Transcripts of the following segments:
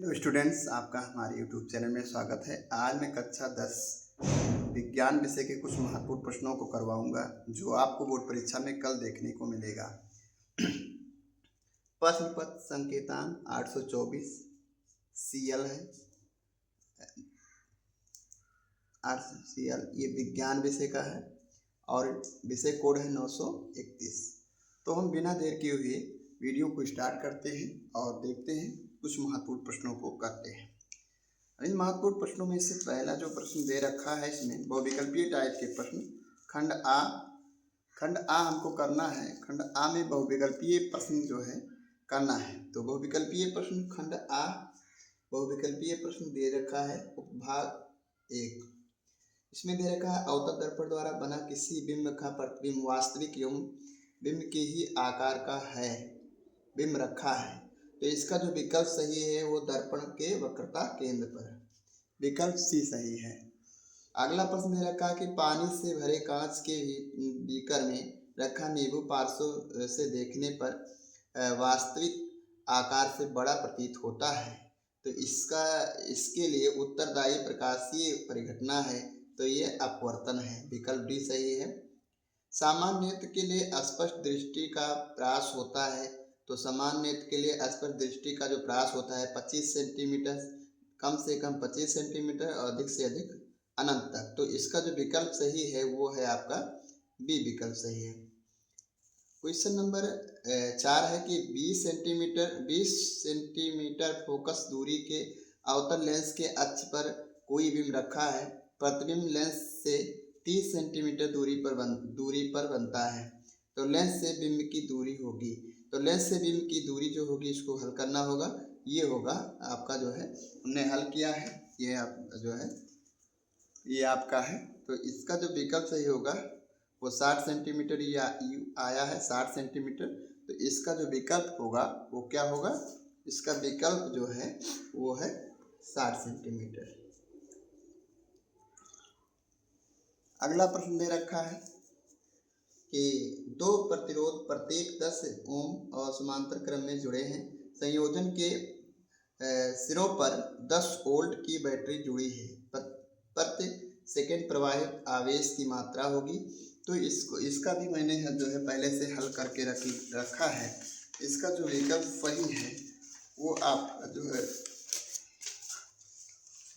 Hello students, आपका हमारे YouTube channel में स्वागत है। आज मैं कक्षा 10 विज्ञान विषय के कुछ महत्वपूर्ण प्रश्नों को करवाऊंगा जो आपको बोर्ड परीक्षा में कल देखने को मिलेगा। प्रश्न पत्र संकेतांक 824 CL है। CL ये विज्ञान विषय का है और विषय कोड है 931। तो हम बिना देर किए हुए वीडियो को स्टार्ट करते हैं और देखते हैं, कुछ महत्वपूर्ण प्रश्नों को करते हैं। इन महत्वपूर्ण प्रश्नों में से पहला जो प्रश्न दे रखा है, इसमें बहुविकल्पीय टाइप के प्रश्न खंड आ हमको करना है। खंड आ में बहुविकल्पीय प्रश्न जो है करना है। तो बहुविकल्पीय प्रश्न खंड आ बहुविकल्पीय प्रश्न दे रखा है। उपभाग 1 इसमें दे रखा है, अवतल दर्पण द्वारा बना किसी बिंब का प्रतिबिंब वास्तविक एवं बिंब के ही आकार का है, बिंब रखा है। तो इसका जो विकल्प सही है वो दर्पण के वक्रता केंद्र पर, विकल्प सी सही है। अगला प्रश्न दे रखा है कि पानी से भरे कांच के बीकर में रखा नींबू पार्श्व से देखने पर वास्तविक आकार से बड़ा प्रतीत होता है। तो इसके लिए उत्तरदायी प्रकाशीय परिघटना है, तो ये अपवर्तन है, विकल्प डी सही है। सामान्य नेत्र के लिए स्पष्ट दृष्टि का प्रयास होता है। तो सामान्य नेत्र के लिए स्पष्ट दृष्टि का जो प्रयास होता है 25 सेंटीमीटर, कम से कम 25 सेंटीमीटर और अधिक से अधिक अनंत तक। तो इसका जो विकल्प सही है वो है आपका बी, विकल्प सही है। क्वेश्चन नंबर 4 है कि 20 सेंटीमीटर फोकस दूरी के अवतल लेंस के अक्ष पर कोई बिंब रखा है। प्रतिबिंब लेंस से 30 सेंटीमीटर दूरी पर बनता है। तो लेंस से बिंब की दूरी होगी, तो लेंस से बिंब की दूरी जो होगी इसको हल करना होगा। ये होगा आपका जो है, हमने हल किया है, ये आप जो है ये आपका है। तो इसका जो विकल्प सही होगा वो 60 सेंटीमीटर या आया है 60 सेंटीमीटर। तो इसका जो विकल्प होगा वो क्या होगा, इसका विकल्प जो है वो है 60 सेंटीमीटर। अगला प्रश्न दे रखा है कि दो प्रतिरोध प्रत्येक 10 ओम और समांतर क्रम में जुड़े हैं। संयोजन के सिरों पर 10 वोल्ट की बैटरी जुड़ी है। प्रति सेकेंड प्रवाहित आवेश की मात्रा होगी। तो इसका भी मैंने जो है पहले से हल करके रखा है। इसका जो विकल्प सही है वो आपका जो है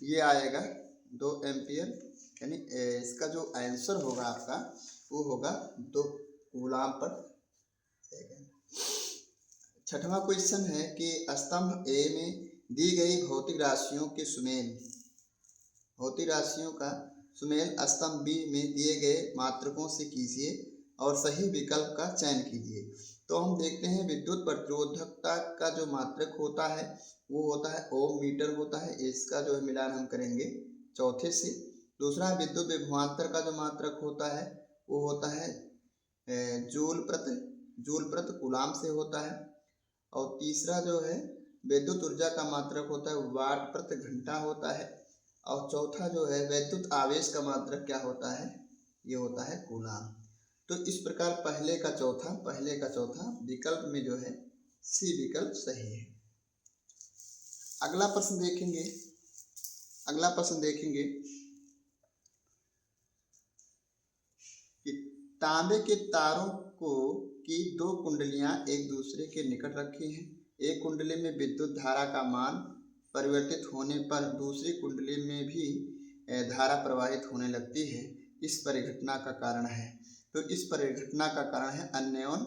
ये आएगा 2 एम्पियर, यानी इसका जो आंसर होगा आपका वो होगा 2 कूलाम पर सेकेंड। छठवां क्वेश्चन है कि स्तंभ ए में दी गई भौतिक राशियों के सुमेल, भौतिक राशियों का सुमेल स्तंभ बी में दिए गए मात्रकों से कीजिए और सही विकल्प का चयन कीजिए। तो हम देखते हैं, विद्युत प्रतिरोधकता का जो मात्रक होता है वो होता है ओम मीटर होता है। इसका जो है मिलान हम करेंगे चौथे से। दूसरा, विद्युत विभवांतर का जो मात्रक होता है वो होता है जूल प्रति कूलाम से होता है। और तीसरा जो है विद्युत ऊर्जा का मात्रक होता है वाट प्रति घंटा होता है। और चौथा जो है विद्युत आवेश का मात्रक क्या होता है, ये होता है कूलाम। तो इस प्रकार पहले का चौथा विकल्प में जो है सी विकल्प सही है। अगला प्रश्न देखेंगे कि तांबे के तारों की 2 कुंडलियां एक दूसरे के निकट रखी हैं। एक कुंडली में विद्युत धारा का मान परिवर्तित होने पर दूसरी कुंडली में भी धारा प्रवाहित होने लगती है। इस परिघटना का कारण है, तो इस परिघटना का कारण है अन्योन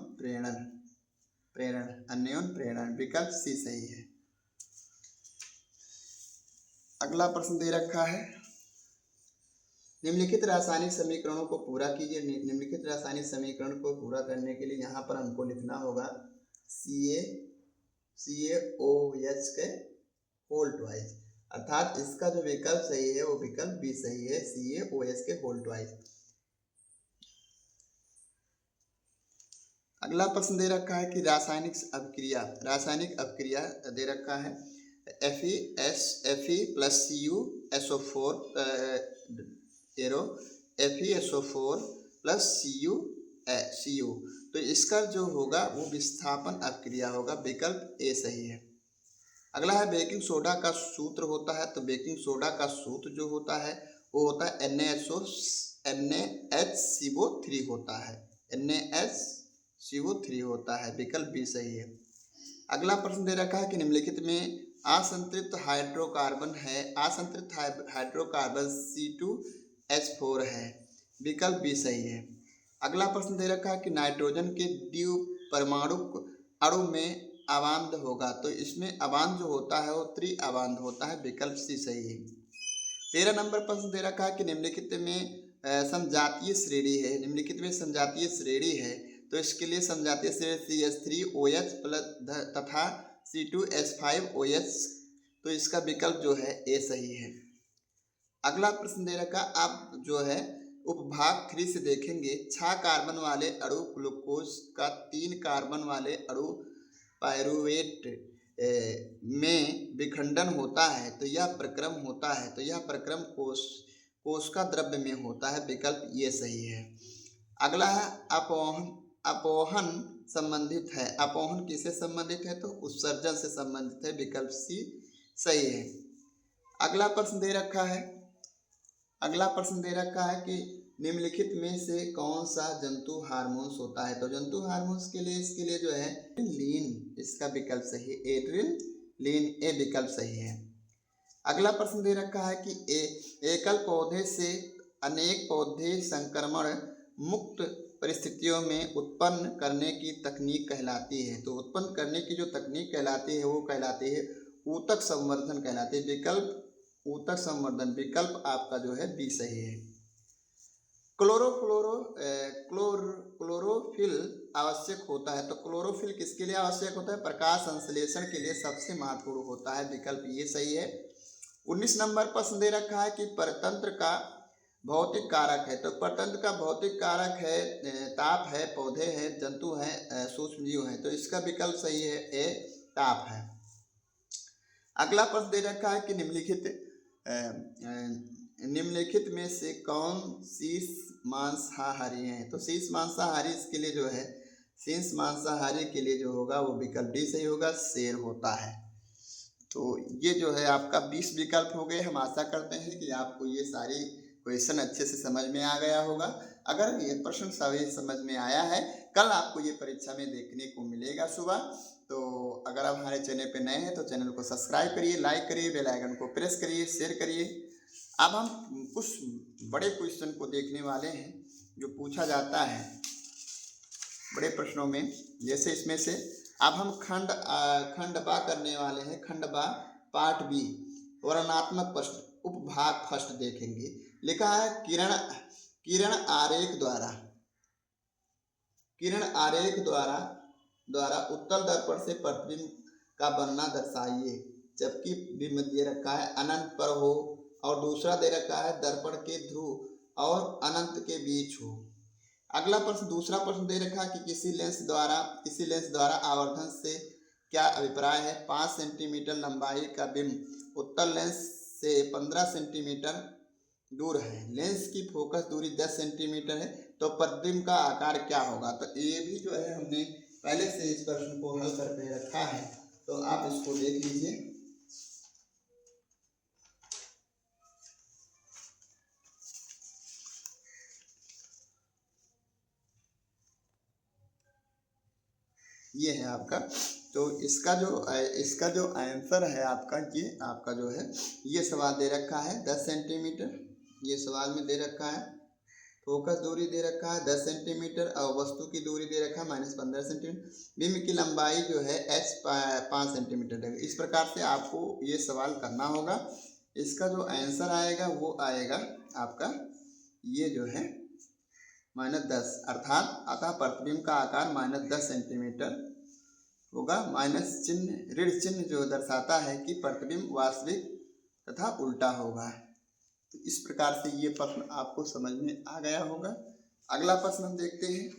प्रेरण, विकल्प सी सही है। अगला प्रश्न दे रखा है, निम्नलिखित रासायनिक समीकरणों को पूरा कीजिए। निम्नलिखित रासायनिक समीकरण को पूरा करने के लिए यहाँ पर हमको लिखना होगा CaOH के होल ट्वाइस, अर्थात इसका जो विकल्प सही है वो विकल्प बी सही है, CaOH के होल ट्वाइस। अगला प्रश्न दे रखा है कि रासायनिक अभिक्रिया दे रखा है Fe plus CuSO4 FeSO4 plus Cu। तो इसका जो होगा वो विस्थापन अभिक्रिया होगा, विकल्प ए सही है। अगला है बेकिंग सोडा का सूत्र होता है, तो बेकिंग सोडा का सूत्र जो होता है वो होता है NaHCO3 होता है, NaHCO3 होता है। विकल्प बी सही है। अगला प्रश्न दे रखा है कि निम्नलिखित में असंतृप्त हाइड्रोकार्बन है, असंतृप्त हाइड्रोकार्बन C2H4 है। विकल्प बी सही है। अगला प्रश्न दे रखा है कि नाइट्रोजन के द्विपरमाणु अणु में अबांध होगा, तो इसमें अबांध जो होता है वो त्रिअबांध होता है। विकल्प सी सही है। 13 नंबर प्रश्न दे रखा है कि निम्नलिखित में समजातीय श्रेणी है, निम्नलिखित में समजातीय श्रेणी है, तो इसके लिए समजातीय श्रेणी CH3OH प्लस तथा C2H5OH, तो इसका विकल्प जो है ए सही है। अगला प्रश्न दे रखा, आप जो है उपभाग 3 से देखेंगे, 6 कार्बन वाले अणु ग्लूकोज का 3 कार्बन वाले अणु पायरुवेट में विखंडन होता है, तो यह प्रक्रम होता है, तो यह प्रक्रम कोशिका द्रव्य में होता है। विकल्प ये सही है। अगला है अपोहन संबंधित है, अपोहन किससे संबंधित है, तो उत्सर्जन से संबंधित है। विकल्प सी सही है। अगला प्रश्न दे रखा है, अगला प्रश्न दे रखा है कि निम्नलिखित में से कौन सा जंतु हार्मोन्स होता है, तो जंतु हार्मोन्स के लिए इसके लिए जो है लीन, इसका विकल्प सही है, एड्रिनलीन, ए विकल्प सही है। अगला प्रश्न दे रखा है कि एकल पौधे से अनेक पौधे संक्रमण मुक्त परिस्थितियों में उत्पन्न करने की तकनीक कहलाती है, तो उत्पन्न करने की जो तकनीक कहलाती है वो कहलाती है ऊतक संवर्धन कहलाती है। विकल्प ऊतक संवर्धन, विकल्प आपका जो है बी सही है। क्लोरोफिल आवश्यक होता है, तो क्लोरोफिल किसके लिए आवश्यक होता है, प्रकाश संश्लेषण के लिए सबसे महत्वपूर्ण होता है। विकल्प ये सही है। 19 नंबर प्रश्न दे रखा है कि परतंत्र का भौतिक कारक है, तो परतंत्र का भौतिक कारक है ताप है, पौधे हैं, जंतु हैं, सूक्ष्म जीव हैं, तो इसका विकल्प सही है, ए ताप है। अगला प्रश्न दे रखा है कि निम्नलिखित में से कौन शीर्ष मांसाहारी है, तो शीर्ष मांसाहारी इसके लिए जो है शीर्ष मांसाहारी के लिए जो होगा वो विकल्प डी सही होगा, शेर होता है। तो ये जो है आपका 20 विकल्प हो गए। हम आशा करते हैं कि आपको ये सारी क्वेश्चन अच्छे से समझ में आ गया होगा। अगर ये प्रश्न सभी समझ में आया है, कल आपको ये परीक्षा में देखने को मिलेगा सुबह। तो अगर आप हमारे चैनल पे नए हैं तो चैनल को सब्सक्राइब करिए, लाइक करिए, बेल आइकन को प्रेस करिए, शेयर करिए। अब हम कुछ बड़े क्वेश्चन को देखने वाले हैं जो पूछा जाता है बड़े प्रश्नों में। जैसे इसमें से अब हम खंड बा करने वाले हैं, खंड बा पार्ट बी, वर्णनात्मक प्रश्न उपभाग फर्स्ट देखेंगे। लिखा है किरण आरेख द्वारा उत्तल दर्पण से प्रतिबिंब का बनना दर्शाइए। जबकि बिंब दे रखा है अनंत पर हो और दूसरा दे रखा है दर्पण के ध्रुव और अनंत के बीच हो। अगला प्रश्न, दूसरा प्रश्न दे रखा है कि किसी लेंस द्वारा आवर्धन से क्या अभिप्राय है। 5 सेंटीमीटर लंबाई का बिंब उत्तल लेंस से 15 सेंटीमीटर दूर है, लेंस की फोकस दूरी 10 सेंटीमीटर है, तो प्रतिबिंब का आकार क्या होगा। तो ये भी जो है हमने पहले से इस प्रश्न को हल करके रखा है, तो आप इसको देख लीजिए। ये है आपका, तो इसका जो आंसर है आपका, ये आपका जो है ये सवाल दे रखा है 10 सेंटीमीटर, ये सवाल में दे रखा है। फोकस दूरी दे रखा है 10 सेंटीमीटर और वस्तु की दूरी दे रखा है -15 सेंटीमीटर। बिंब की लंबाई जो है h 5 सेंटीमीटर है। इस प्रकार से आपको ये सवाल करना होगा। इसका जो आंसर आएगा वो आएगा आपका ये जो है -10, अर्थात अतः प्रतिबिंब का आकार -10 सेंटीमीटर होगा। माइनस चिन्ह ऋण चिन्ह जो दर्शाता है कि प्रतिबिंब वास्तविक तथा उल्टा होगा। तो इस प्रकार से ये प्रश्न आपको समझ में आ गया होगा। अगला प्रश्न हम देखते हैं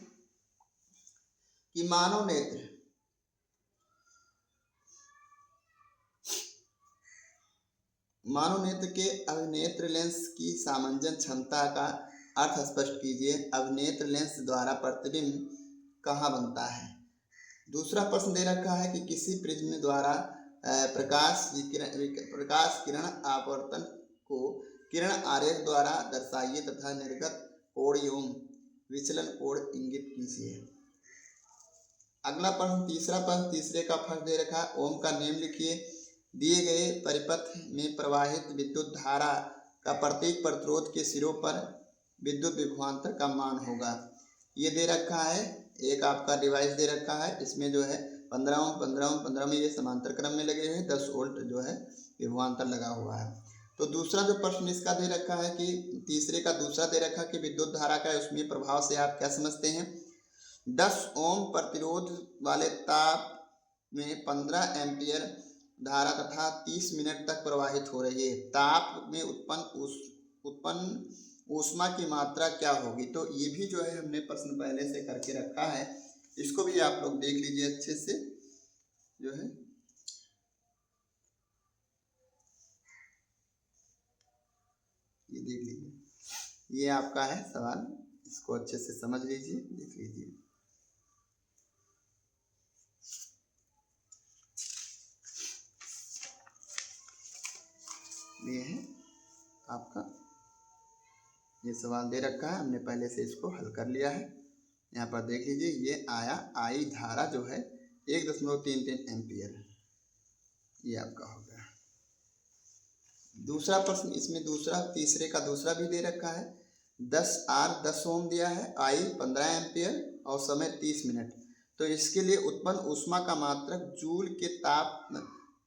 कि मानव नेत्र के अभिनेत्र लेंस की सामंजन क्षमता का अर्थ स्पष्ट कीजिए। अभिनेत्र लेंस द्वारा प्रतिबिंब कहाँ बनता है। दूसरा प्रश्न दे रखा है कि किसी प्रिज्म द्वारा प्रकाश किरण आवर्तन को किरण आरेख द्वारा दर्शाइए तथा निर्गत कोण एवं विचलन कोण इंगित कीजिए। अगला प्रश्न, तीसरा प्रश्न, तीसरे का फर्स्ट दे रखा है। ओम का नियम लिखिए। दिए गए परिपथ में प्रवाहित विद्युत धारा का प्रत्येक प्रतिरोध के सिरों पर विद्युत विभवांतर का मान होगा। ये दे रखा है, एक आपका डिवाइस दे रखा है, इसमें जो है 15 ओम 15 ओम 15 में ये समांतर क्रम में लगे हैं, 10 वोल्ट जो है विभवांतर लगा हुआ है। तो दूसरा जो प्रश्न इसका दे रखा है कि तीसरे का दूसरा दे रखा है कि विद्युत धारा का उसमें प्रभाव से आप क्या समझते हैं। 10 ओम प्रतिरोध वाले ताप में 15 एम्पियर धारा तथा 30 मिनट तक प्रवाहित हो रही है। ताप में उत्पन्न ऊष्मा की मात्रा क्या होगी। तो ये भी जो है हमने प्रश्न पहले से करके रखा है, इसको भी आप लोग देख लीजिए अच्छे से जो है। ये देख लीजिए, ये आपका है सवाल, इसको अच्छे से समझ लीजिए, देख लीजिए। ये है आपका, ये सवाल दे रखा है, हमने पहले से इसको हल कर लिया है। यहाँ पर देख लीजिए, ये आया आई धारा जो है 1.33 एम्पियर, ये आपका हो गया। दूसरा प्रश्न, इसमें दूसरा तीसरे का दूसरा भी दे रखा है। 10 ओम दिया है, आई 15 एम्पियर और समय 30 मिनट। तो इसके लिए उत्पन्न ऊष्मा का मात्रक जूल के ताप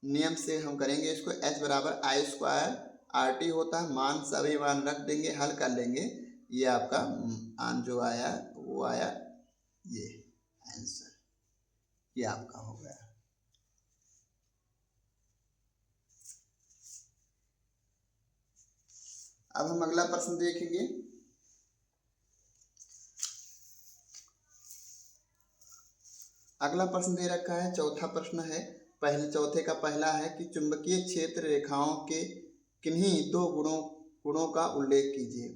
नियम से हम करेंगे इसको। H बराबर आई स्क्वायर RT होता है, मान सभी मान रख देंगे, हल कर लेंगे। ये आपका आन जो आया वो आया, ये आंसर ये आपका हो गया। अब हम अगला प्रश्न देखेंगे। अगला प्रश्न दे रखा है, चौथा प्रश्न है। चौथे का पहला है कि चुंबकीय क्षेत्र रेखाओं के किन्हीं दो गुणों का उल्लेख कीजिए।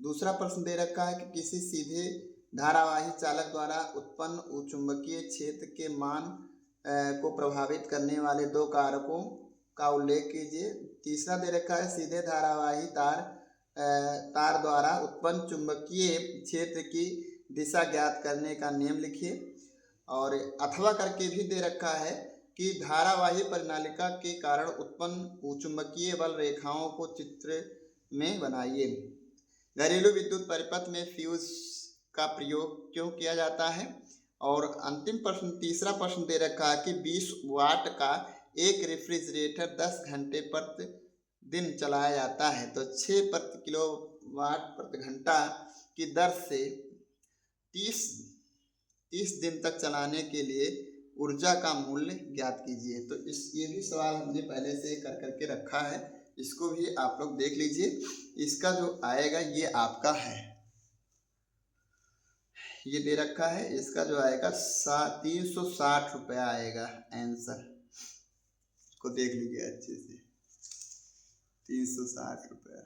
दूसरा प्रश्न दे रखा है कि किसी सीधे धारावाही चालक द्वारा उत्पन्न चुंबकीय क्षेत्र के मान को प्रभावित करने वाले दो कारकों का उल्लेख कीजिए। तीसरा दे रखा है, सीधे धारावाही तार द्वारा उत्पन्न चुंबकीय क्षेत्र की दिशा ज्ञात करने का नियम लिखिए। और अथवा करके भी दे रखा है कि धारावाही परिनालिका के कारण उत्पन्न चुंबकीय बल रेखाओं को चित्र में बनाइए। घरेलू विद्युत परिपथ में फ्यूज का प्रयोग क्यों किया जाता है। और अंतिम प्रश्न, तीसरा प्रश्न दे रखा है कि 20 वाट का एक रेफ्रिजरेटर 10 घंटे प्रति दिन चलाया जाता है, तो 6 प्रति किलोवाट प्रति घंटा की दर से 30 दिन तक चलाने के लिए ऊर्जा का मूल्य ज्ञात कीजिए। तो ये भी सवाल हमने पहले से कर करके रखा है, इसको भी आप लोग देख लीजिए। इसका जो आएगा ये आपका है, ये दे रखा है, इसका जो आएगा 360 रुपया आएगा आंसर, को देख लीजिए अच्छे से, 360 रुपया।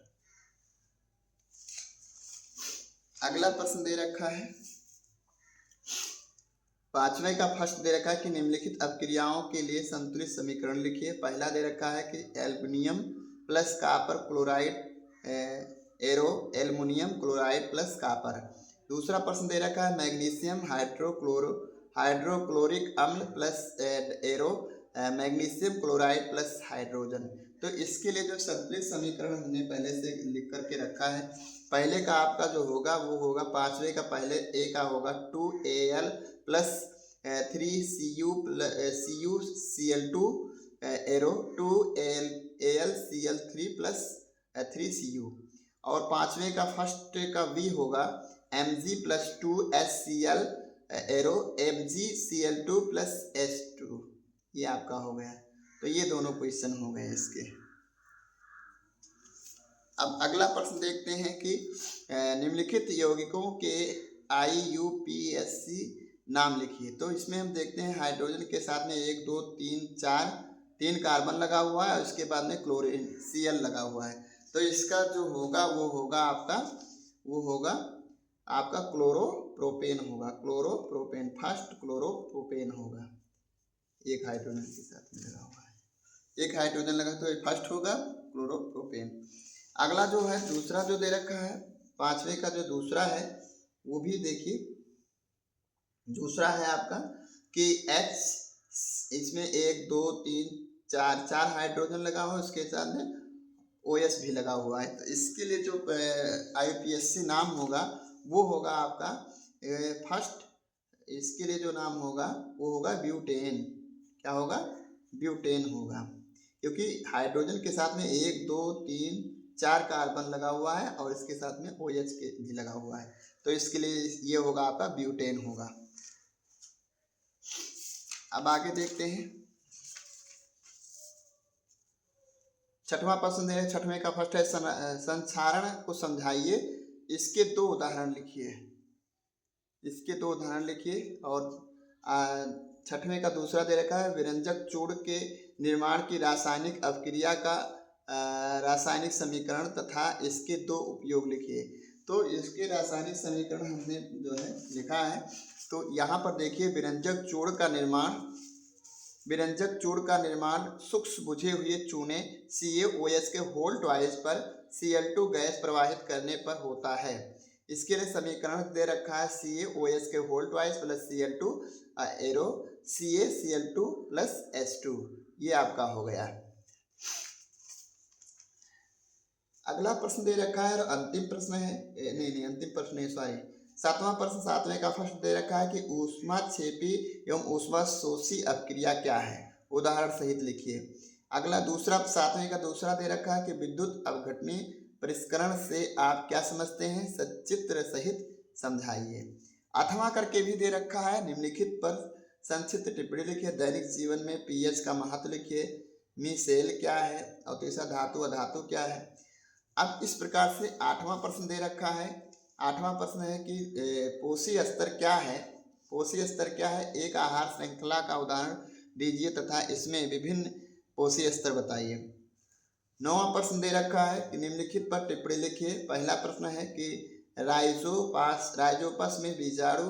अगला प्रश्न दे रखा है, पांचवें का फर्स्ट दे रखा है कि निम्नलिखित अपक्रियाओं के लिए संतुलित समीकरण लिखिए। पहला दे रखा है कि aluminium plus copper chloride aluminium chloride plus copper. दूसरा प्रश्न दे रखा है मैग्नीशियम हाइड्रोक्लोरिक अम्ल plus magnesium chloride plus hydrogen. तो इसके लिए जो संतुलित समीकरण हमने पहले से लिख करके रखा है, पहले का आपका जो होगा वो होगा, पांचवे का पहले ए का होगा 2Al plus 3CuCl2 arrow 2AlCl3 plus 3Cu। और पांचवे का फर्स्ट का वी होगा Mg plus 2HCl arrow MgCl2 plus H2। ये आपका हो गया। तो ये दोनों क्वेश्चन हो गए इसके। अब अगला प्रश्न देखते हैं कि निम्नलिखित यौगिकों के IUPAC नाम लिखिए। तो इसमें हम देखते हैं हाइड्रोजन के साथ में 1 2 3 4 3 कार्बन लगा हुआ है और उसके बाद में क्लोरीन Cl लगा हुआ है। तो इसका जो होगा वो होगा आपका क्लोरोप्रोपेन होगा, क्लोरोप्रोपेन, फर्स्ट क्लोरोप्रोपेन होगा, एक हाइड्रोजन के साथ में लगा हुआ है। एक हाइड्रोजन लगा तो ये फर्स्ट होगा क्लोरोप्रोपेन। अगला जो है दूसरा जो दे रखा है, पांचवें का जो दूसरा है वो भी देखिए, दूसरा है आपका कि H, इसमें 1 2 3 4 हाइड्रोजन लगा हुआ है, उसके साथ में OS भी लगा हुआ है। तो इसके लिए जो IUPAC नाम होगा वो होगा आपका फर्स्ट, इसके लिए जो नाम होगा वो होगा ब्यूटेन। क्या होगा? ब्यूटेन होगा, क्योंकि हाइड्रोजन के साथ में 1 2 3 4 कार्बन लगा हुआ है और इसके साथ में OH के भी लगा हुआ है, तो इसके लिए ये होगा आपका ब्यूटेन होगा। अब आगे देखते हैं, छठवां प्रश्न है, छठवें का फर्स्ट है संक्षारण को समझाइए, इसके 2 उदाहरण लिखिए। इसके 2 उदाहरण लिखिए। और छठवें का दूसरा दे रखा है विरंजक चूर्ण के निर्माण की रासायनिक अभिक्रिया का रासायनिक समीकरण तथा इसके 2 उपयोग लिखिए। तो इसके रासायनिक समीकरण हमने जो है लिखा है, तो यहाँ पर देखिए विरंजक चूर्ण का निर्माण सूक्ष्म बुझे हुए चूने CaOH के होल ट्वाइस पर Cl2 गैस प्रवाहित करने पर होता है। इसके लिए समीकरण दे रखा है CaOH के whole twice plus Cl2 arrow CaCl2 plus H2, ये आपका हो गया। अगला प्रश्न दे रखा है और अंतिम प्रश्न है, नहीं अंतिम प्रश्न है, सॉरी, सातवां प्रश्न, सातवें का प्रश्न दे रखा है कि ऊष्माक्षेपी एवं ऊष्माशोषी अपक्रिया क्या है, उदाहरण सहित लिखिए। अगला दूसरा, सातवें का दूसरा दे रखा है कि विद्युत अपघटनी परिष्करण से आप क्या समझते हैं, सचित्र सहित समझाइए। आठवां करके भी दे रखा है निम्नलिखित पर संक्षिप्त टिप्पणी लिखिए। दैनिक जीवन में pH का महत्व लिखिए। मिसेल क्या है और तीसरा धातु अधातु क्या है। अब इस प्रकार से आठवां प्रश्न दे रखा है। आठवां प्रश्न है कि पोषी स्तर क्या है, पोषी स्तर क्या है, एक आहार श्रृंखला का उदाहरण दीजिए तथा इसमें विभिन्न पोषी स्तर बताइए। नौवां प्रश्न दे रखा है कि निम्नलिखित पर टिप्पणी लिखिए। पहला प्रश्न है कि राइजोपस में बीजाणु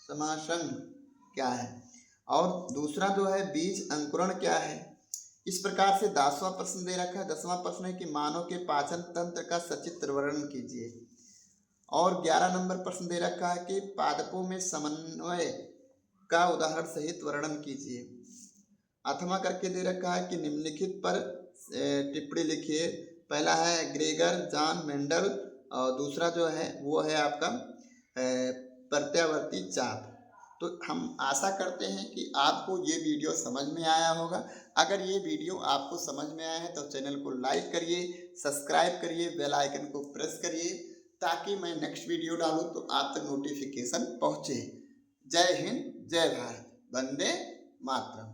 समासंग क्या है, और दूसरा जो है बीज अंकुरण क्या है। इस प्रकार से 10वां प्रश्न दे रखा है। 10वां प्रश्न है कि मानव के पाचन तंत्र का सचित्र वर्णन कीजिए। और 11 नंबर प्रश्न दे रखा है कि पादपों में समन्वय का उदाहरण सहित वर्णन कीजिए। 8वां करके दे रखा है कि निम्नलिखित पर टिप्पणी लिखिए। पहला है ग्रेगर जॉन मेंडल और दूसरा जो है वो है आपका प्रत्यावर्ती चाप। तो हम आशा करते हैं कि आपको ये वीडियो समझ में आया होगा। अगर ये वीडियो आपको समझ में आया है तो चैनल को लाइक करिए, सब्सक्राइब करिए, बेल आइकन को प्रेस करिए ताकि मैं नेक्स्ट वीडियो डालूँ तो आप तक नोटिफिकेशन पहुँचे। जय हिंद, जय भारत, वंदे मातरम।